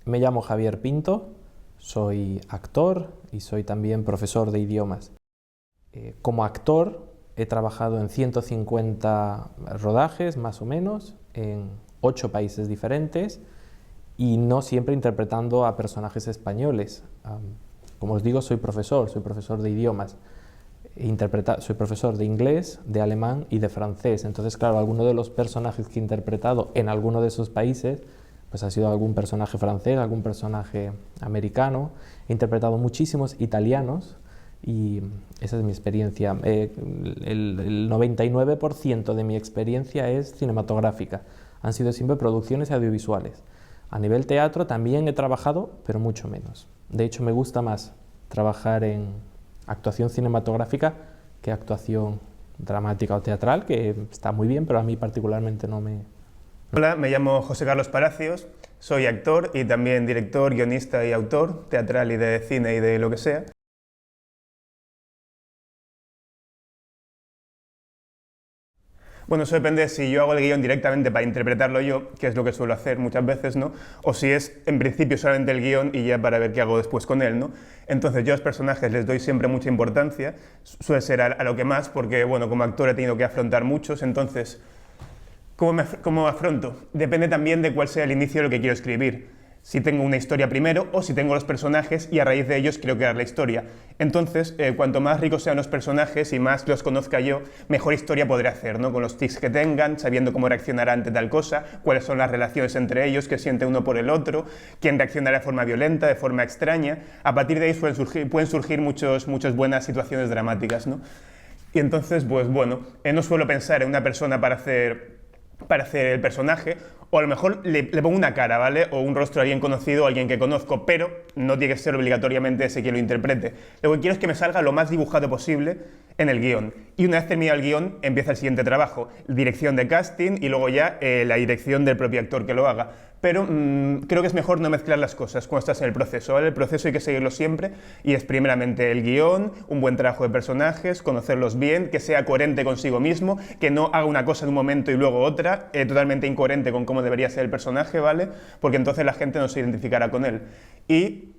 Me llamo Javier Pinto, soy actor y soy también profesor de idiomas. Como actor he trabajado en 150 rodajes, más o menos, en 8 países diferentes y no siempre interpretando a personajes españoles. Como os digo, soy profesor de idiomas. Soy profesor de inglés, de alemán y de francés. Entonces, claro, alguno de los personajes que he interpretado en alguno de esos países pues ha sido algún personaje francés, algún personaje americano. He interpretado muchísimos italianos y esa es mi experiencia. El 99% de mi experiencia es cinematográfica. Han sido siempre producciones audiovisuales. A nivel teatro también he trabajado, pero mucho menos. De hecho, me gusta más trabajar en actuación cinematográfica que actuación dramática o teatral, que está muy bien, pero a mí particularmente no me... Hola, me llamo José Carlos Palacios, soy actor y también director, guionista y autor teatral y de cine y de lo que sea. Bueno, eso depende de si yo hago el guión directamente para interpretarlo yo, que es lo que suelo hacer muchas veces, ¿no? O si es, en principio, solamente el guión y ya para ver qué hago después con él, ¿no? Entonces, yo a los personajes les doy siempre mucha importancia, suele ser a lo que más, porque, bueno, como actor he tenido que afrontar muchos, entonces, ¿cómo afronto? Depende también de cuál sea el inicio de lo que quiero escribir. Si tengo una historia primero o si tengo los personajes y a raíz de ellos quiero crear la historia. Entonces, cuanto más ricos sean los personajes y más los conozca yo, mejor historia podré hacer, ¿no? Con los tics que tengan, sabiendo cómo reaccionará ante tal cosa, cuáles son las relaciones entre ellos, qué siente uno por el otro, quién reaccionará de forma violenta, de forma extraña. A partir de ahí pueden surgir muchas buenas situaciones dramáticas, ¿no? Y entonces, pues bueno, no suelo pensar en una persona para hacer el personaje, o a lo mejor le pongo una cara, ¿vale? O un rostro a alguien conocido o a alguien que conozco, pero no tiene que ser obligatoriamente ese quien lo interprete. Lo que quiero es que me salga lo más dibujado posible en el guión. Y una vez terminado el guión, empieza el siguiente trabajo, dirección de casting y luego ya la dirección del propio actor que lo haga. Pero creo que es mejor no mezclar las cosas cuando estás en el proceso, ¿vale? El proceso hay que seguirlo siempre y es primeramente el guión, un buen trabajo de personajes, conocerlos bien, que sea coherente consigo mismo, que no haga una cosa en un momento y luego otra, totalmente incoherente con cómo debería ser el personaje, ¿vale? Porque entonces la gente no se identificará con él. Y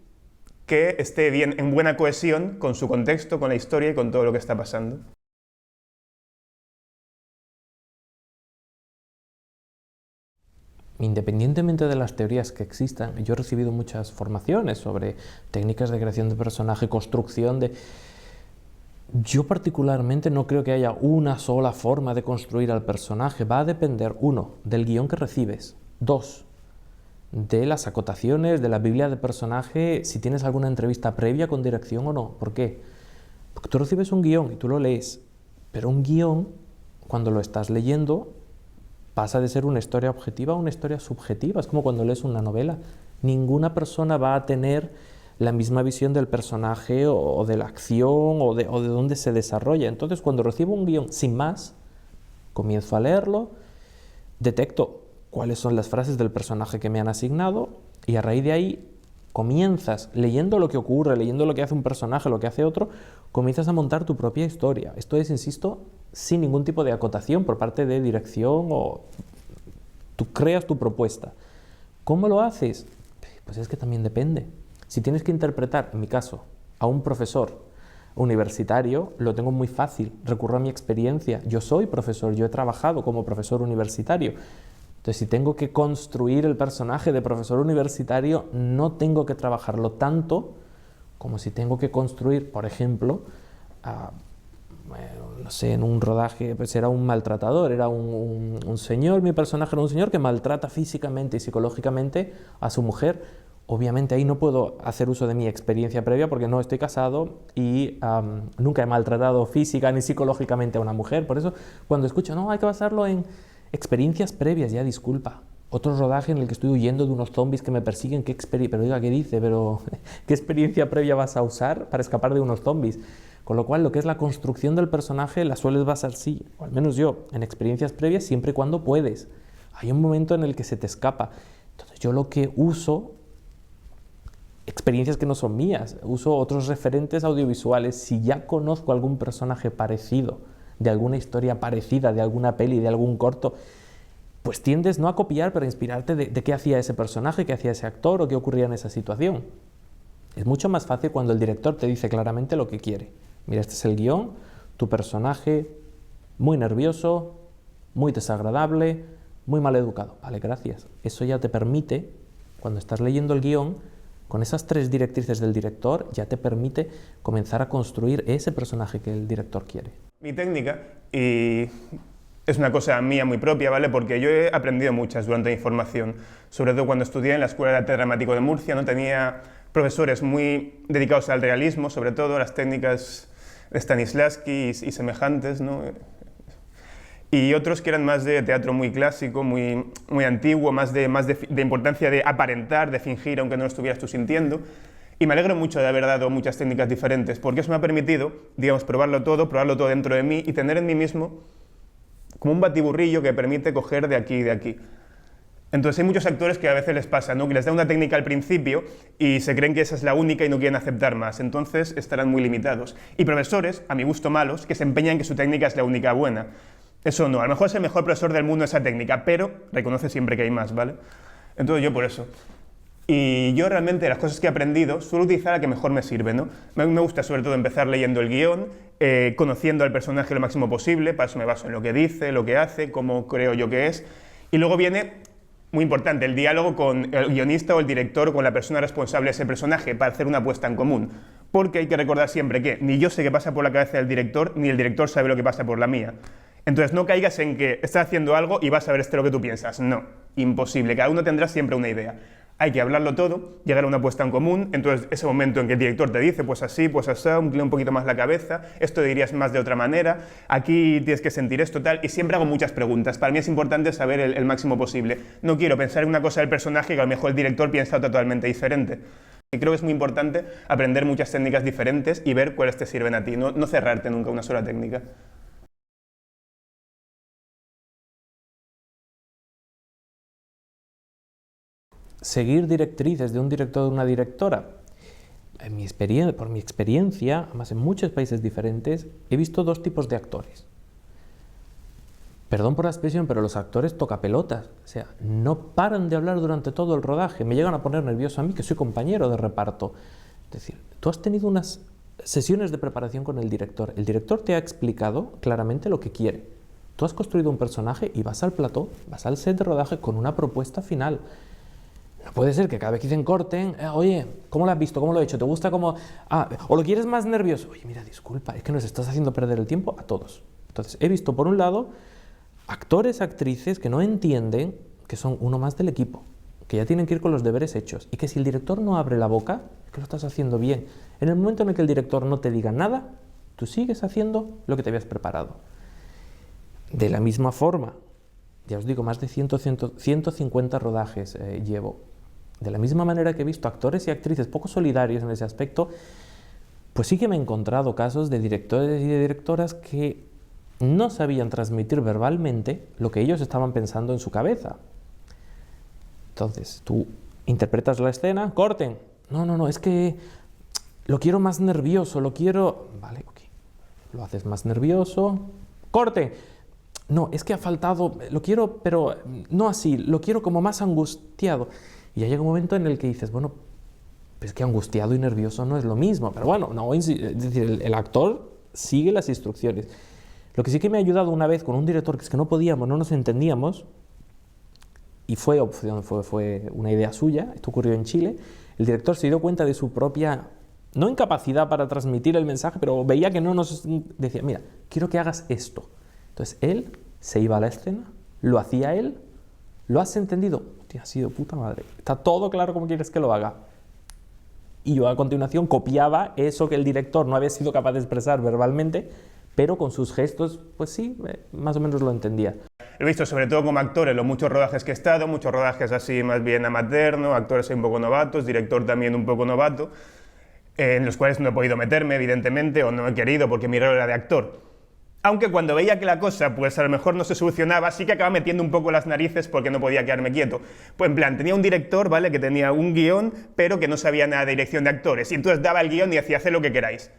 que esté bien, en buena cohesión con su contexto, con la historia y con todo lo que está pasando. Independientemente de las teorías que existan, yo he recibido muchas formaciones sobre técnicas de creación de personaje, construcción de... Yo particularmente no creo que haya una sola forma de construir al personaje. Va a depender, 1, del guión que recibes, 2, de las acotaciones, de la Biblia de personaje, si tienes alguna entrevista previa con dirección o no. ¿Por qué? Porque tú recibes un guión y tú lo lees, pero un guión, cuando lo estás leyendo, pasa de ser una historia objetiva a una historia subjetiva. Es como cuando lees una novela. Ninguna persona va a tener la misma visión del personaje o de la acción o de dónde se desarrolla. Entonces, cuando recibo un guión sin más, comienzo a leerlo, detecto cuáles son las frases del personaje que me han asignado y a raíz de ahí comienzas leyendo lo que ocurre, leyendo lo que hace un personaje, lo que hace otro, comienzas a montar tu propia historia. Esto es, insisto, sin ningún tipo de acotación por parte de dirección o tú creas tu propuesta. ¿Cómo lo haces? Pues es que también depende. Si tienes que interpretar, en mi caso, a un profesor universitario, lo tengo muy fácil, recurro a mi experiencia. Yo soy profesor, yo he trabajado como profesor universitario. Entonces, si tengo que construir el personaje de profesor universitario, no tengo que trabajarlo tanto como si tengo que construir, por ejemplo, no sé, en un rodaje, pues era un maltratador, era un señor, mi personaje era un señor que maltrata físicamente y psicológicamente a su mujer. Obviamente ahí no puedo hacer uso de mi experiencia previa porque no estoy casado y nunca he maltratado física ni psicológicamente a una mujer. Por eso, cuando escucho, no, hay que basarlo en experiencias previas, ya disculpa. Otro rodaje en el que estoy huyendo de unos zombies que me persiguen, pero diga, ¿qué dice? Pero, ¿qué experiencia previa vas a usar para escapar de unos zombies? Con lo cual, lo que es la construcción del personaje la sueles basar, sí, o al menos yo, en experiencias previas siempre y cuando puedes. Hay un momento en el que se te escapa. Entonces, yo lo que uso, experiencias que no son mías, uso otros referentes audiovisuales. Si ya conozco algún personaje parecido, de alguna historia parecida, de alguna peli, de algún corto, pues tiendes no a copiar, pero a inspirarte de qué hacía ese personaje, qué hacía ese actor o qué ocurría en esa situación. Es mucho más fácil cuando el director te dice claramente lo que quiere. Mira, este es el guión, tu personaje muy nervioso, muy desagradable, muy mal educado. Vale, gracias. Eso ya te permite, cuando estás leyendo el guión, con esas 3 directrices del director, ya te permite comenzar a construir ese personaje que el director quiere. Mi técnica, y es una cosa mía muy propia, ¿vale? Porque yo he aprendido muchas durante mi formación, sobre todo cuando estudié en la Escuela de Arte Dramático de Murcia, ¿no? Tenía profesores muy dedicados al realismo, sobre todo a las técnicas de Stanislavski y semejantes, ¿no? Y otros que eran más de teatro muy clásico, muy antiguo, más de importancia de aparentar, de fingir, aunque no lo estuvieras tú sintiendo. Y me alegro mucho de haber dado muchas técnicas diferentes, porque eso me ha permitido, digamos, probarlo todo dentro de mí y tener en mí mismo como un batiburrillo que permite coger de aquí y de aquí. Entonces hay muchos actores que a veces les pasa, ¿no? Que les da una técnica al principio y se creen que esa es la única y no quieren aceptar más, entonces estarán muy limitados. Y profesores, a mi gusto malos, que se empeñan en que su técnica es la única buena. Eso no, a lo mejor es el mejor profesor del mundo esa técnica, pero reconoce siempre que hay más, ¿vale? Entonces yo por eso. Y yo realmente las cosas que he aprendido suelo utilizar la que mejor me sirve, ¿no? Me gusta sobre todo empezar leyendo el guión, conociendo al personaje lo máximo posible, para eso me baso en lo que dice, lo que hace, cómo creo yo que es, y luego viene, muy importante, el diálogo con el guionista o el director o con la persona responsable de ese personaje para hacer una apuesta en común, porque hay que recordar siempre que ni yo sé qué pasa por la cabeza del director, ni el director sabe lo que pasa por la mía. Entonces no caigas en que estás haciendo algo y vas a ver lo que tú piensas. No, imposible, cada uno tendrá siempre una idea. Hay que hablarlo todo, llegar a una apuesta en común, entonces ese momento en que el director te dice, pues así, un poquito más la cabeza, esto dirías más de otra manera, aquí tienes que sentir esto, tal, y siempre hago muchas preguntas. Para mí es importante saber el máximo posible. No quiero pensar en una cosa del personaje que a lo mejor el director piensa totalmente diferente. Y creo que es muy importante aprender muchas técnicas diferentes y ver cuáles te sirven a ti, no cerrarte nunca a una sola técnica. Seguir directrices de un director o de una directora. Por mi experiencia, además en muchos países diferentes, he visto 2 tipos de actores. Perdón por la expresión, pero los actores tocapelotas. O sea, no paran de hablar durante todo el rodaje. Me llegan a poner nervioso a mí, que soy compañero de reparto. Es decir, tú has tenido unas sesiones de preparación con el director. El director te ha explicado claramente lo que quiere. Tú has construido un personaje y vas al plató, vas al set de rodaje con una propuesta final. No puede ser que cada vez que dicen corten, oye, ¿cómo lo has visto? ¿Cómo lo he hecho? ¿Te gusta cómo...? ¿O lo quieres más nervioso? Oye, mira, disculpa, es que nos estás haciendo perder el tiempo a todos. Entonces, he visto, por un lado, actores, actrices que no entienden que son uno más del equipo, que ya tienen que ir con los deberes hechos, y que si el director no abre la boca, es que lo estás haciendo bien. En el momento en el que el director no te diga nada, tú sigues haciendo lo que te habías preparado. De la misma forma, ya os digo, más de 150 rodajes llevo. De la misma manera que he visto actores y actrices poco solidarios en ese aspecto, pues sí que me he encontrado casos de directores y de directoras que no sabían transmitir verbalmente lo que ellos estaban pensando en su cabeza. Entonces, tú interpretas la escena, corten. No, es que lo quiero más nervioso, lo quiero... Vale, ok. Lo haces más nervioso, corten. No, es que ha faltado, lo quiero, pero no así, lo quiero como más angustiado. Y ya llega un momento en el que dices, bueno, pues que angustiado y nervioso no es lo mismo. Pero bueno, no, es decir, el actor sigue las instrucciones. Lo que sí que me ha ayudado una vez con un director que es que no podíamos, no nos entendíamos, y fue una idea suya, esto ocurrió en Chile, el director se dio cuenta de su propia, no incapacidad para transmitir el mensaje, pero veía que no nos decía, mira, quiero que hagas esto. Entonces él se iba a la escena, lo hacía él, ¿lo has entendido? Hostia, ha sido puta madre, está todo claro cómo quieres que lo haga. Y yo a continuación copiaba eso que el director no había sido capaz de expresar verbalmente, pero con sus gestos, pues sí, más o menos lo entendía. He visto sobre todo como actor en los muchos rodajes que he estado, muchos rodajes así más bien amateur, ¿no? Actores un poco novatos, director también un poco novato, en los cuales no he podido meterme, evidentemente, o no he querido porque mi rol era de actor. Aunque cuando veía que la cosa, pues a lo mejor no se solucionaba, sí que acababa metiendo un poco las narices porque no podía quedarme quieto. Pues en plan, tenía un director, ¿vale?, que tenía un guión, pero que no sabía nada de dirección de actores, y entonces daba el guión y decía, haced lo que queráis.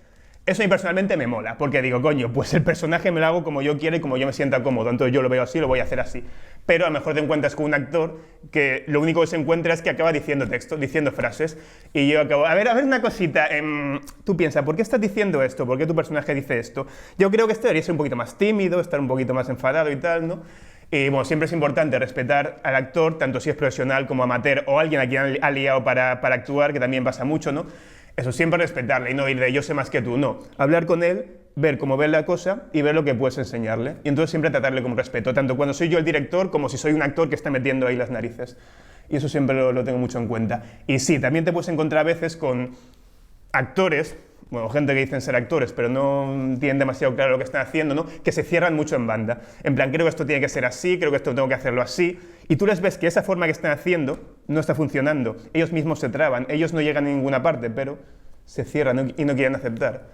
Eso a mí personalmente me mola, porque digo, coño, pues el personaje me lo hago como yo quiero y como yo me sienta cómodo, entonces yo lo veo así, lo voy a hacer así. Pero a lo mejor te encuentras con un actor que lo único que se encuentra es que acaba diciendo texto, diciendo frases, y yo acabo, a ver una cosita, tú piensas, ¿por qué estás diciendo esto? ¿Por qué tu personaje dice esto? Yo creo que esto debería ser un poquito más tímido, estar un poquito más enfadado y tal, ¿no? Y bueno, siempre es importante respetar al actor, tanto si es profesional como amateur o alguien a quien ha liado para actuar, que también pasa mucho, ¿no? Eso, siempre respetarle y no ir de yo sé más que tú, no. Hablar con él, ver cómo ve la cosa y ver lo que puedes enseñarle. Y entonces siempre tratarle con respeto, tanto cuando soy yo el director como si soy un actor que está metiendo ahí las narices. Y eso siempre lo tengo mucho en cuenta. Y sí, también te puedes encontrar a veces con actores, bueno, gente que dicen ser actores, pero no tienen demasiado claro lo que están haciendo, ¿no? Que se cierran mucho en banda. En plan, creo que esto tiene que ser así, creo que esto tengo que hacerlo así. Y tú les ves que esa forma que están haciendo no está funcionando. Ellos mismos se traban, ellos no llegan a ninguna parte, pero se cierran y no quieren aceptar.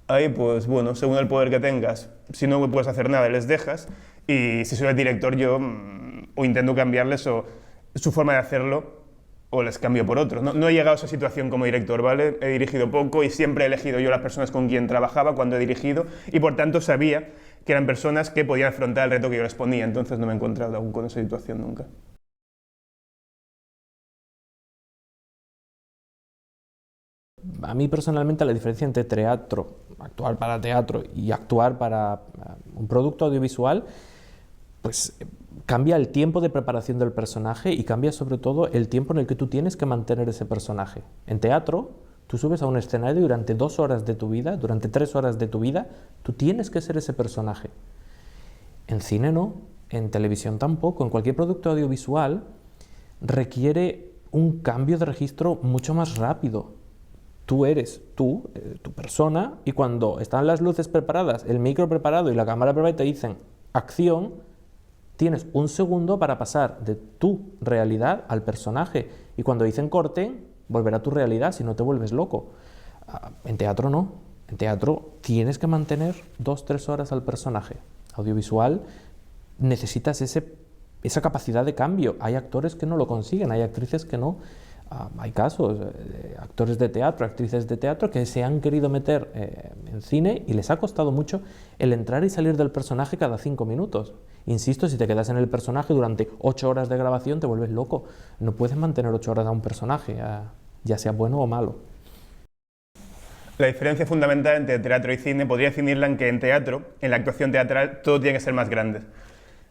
Ahí, pues bueno, según el poder que tengas, si no puedes hacer nada, les dejas. Y si soy el director, yo o intento cambiarles o su forma de hacerlo, o les cambio por otros. No he llegado a esa situación como director, ¿vale? He dirigido poco y siempre he elegido yo las personas con quien trabajaba cuando he dirigido y por tanto sabía que eran personas que podían afrontar el reto que yo les ponía, entonces no me he encontrado aún con esa situación nunca. A mí personalmente la diferencia entre teatro, actuar para teatro y actuar para un producto audiovisual, pues cambia el tiempo de preparación del personaje y cambia sobre todo el tiempo en el que tú tienes que mantener ese personaje. En teatro, tú subes a un escenario y durante 2 horas de tu vida, durante 3 horas de tu vida, tú tienes que ser ese personaje. En cine no, en televisión tampoco, en cualquier producto audiovisual requiere un cambio de registro mucho más rápido. Tú eres tu persona, y cuando están las luces preparadas, el micro preparado y la cámara preparada y te dicen acción, tienes un segundo para pasar de tu realidad al personaje. Y cuando dicen corte, volver a tu realidad, si no te vuelves loco. En teatro no. En teatro tienes que mantener 2-3 horas al personaje. Audiovisual necesitas esa capacidad de cambio. Hay actores que no lo consiguen, hay actrices que no. Hay casos, actores de teatro, actrices de teatro que se han querido meter en cine y les ha costado mucho el entrar y salir del personaje cada 5 minutos. Insisto, si te quedas en el personaje durante 8 horas de grabación te vuelves loco. No puedes mantener 8 horas a un personaje, ya sea bueno o malo. La diferencia fundamental entre teatro y cine podría definirla en que en teatro, en la actuación teatral, todo tiene que ser más grande.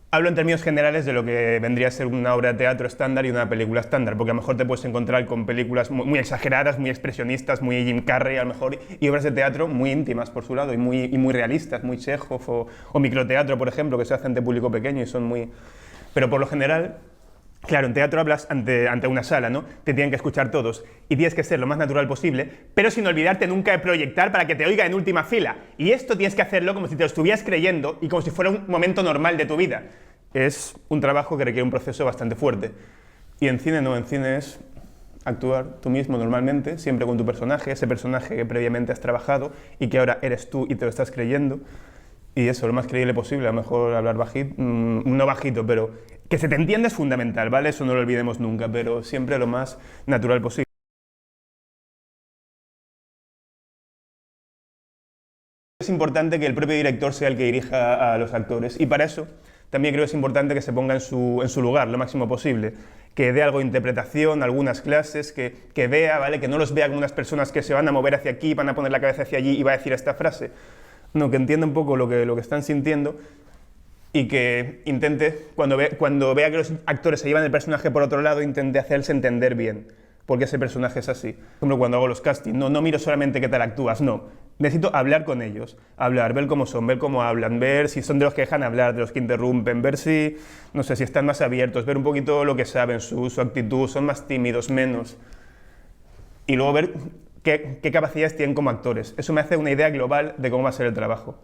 Hablo en términos generales de lo que vendría a ser una obra de teatro estándar y una película estándar, porque a lo mejor te puedes encontrar con películas muy exageradas, muy expresionistas, muy Jim Carrey a lo mejor, y obras de teatro muy íntimas por su lado y muy realistas, muy Chekhov o microteatro, por ejemplo, que se hace ante público pequeño y son muy... Pero por lo general, claro, en teatro hablas ante una sala, ¿no? Te tienen que escuchar todos y tienes que ser lo más natural posible, pero sin olvidarte nunca de proyectar para que te oiga en última fila. Y esto tienes que hacerlo como si te lo estuvieras creyendo y como si fuera un momento normal de tu vida. Es un trabajo que requiere un proceso bastante fuerte. Y en cine no, en cine es actuar tú mismo normalmente, siempre con tu personaje, ese personaje que previamente has trabajado y que ahora eres tú y te lo estás creyendo. Y eso, lo más creíble posible, a lo mejor hablar bajito, no bajito, pero que se te entienda es fundamental, ¿vale? Eso no lo olvidemos nunca, pero siempre lo más natural posible. Es importante que el propio director sea el que dirija a los actores y para eso también creo que es importante que se ponga en su lugar lo máximo posible, que dé algo de interpretación, algunas clases, que vea, ¿vale? Que no los vea como unas personas que se van a mover hacia aquí, van a poner la cabeza hacia allí y va a decir esta frase. No, que entienda un poco lo que están sintiendo y que intente, cuando vea que los actores se llevan el personaje por otro lado, intente hacerse entender bien, porque ese personaje es así. Por ejemplo, cuando hago los castings, no miro solamente qué tal actúas, no. Necesito hablar con ellos, ver cómo son, ver cómo hablan, ver si son de los que dejan hablar, de los que interrumpen, ver si, no sé, si están más abiertos, ver un poquito lo que saben, su actitud, son más tímidos, menos. Y luego ver qué capacidades tienen como actores. Eso me hace una idea global de cómo va a ser el trabajo.